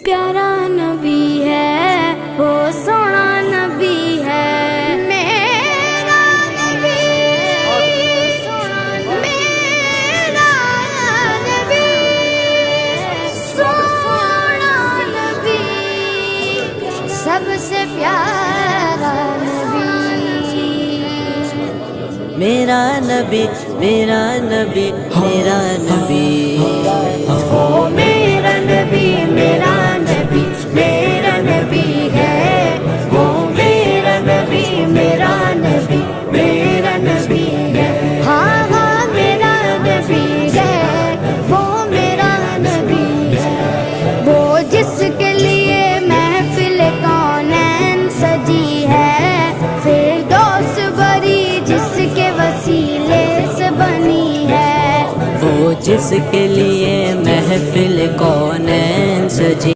پیارا نبی ہے، وہ سونا نبی ہے، میرا نبی، میرا نبی، سونا نبی، سب سے پیارا نبی، میرا نبی، میرا نبی، میرا نبی، وہ میرا نبی، میرا نبی، میرا نبی ہے، وہ میرا نبی، میرا نبی، میرا نبی ہے، ہاں ہاں میرا نبی ہے، وہ میرا نبی ہے، وہ جس کے لیے محفل کونین سجی ہے، فردوس بری جس کے وسیلے سے بنی ہے، وہ جس کے لیے محفل کونین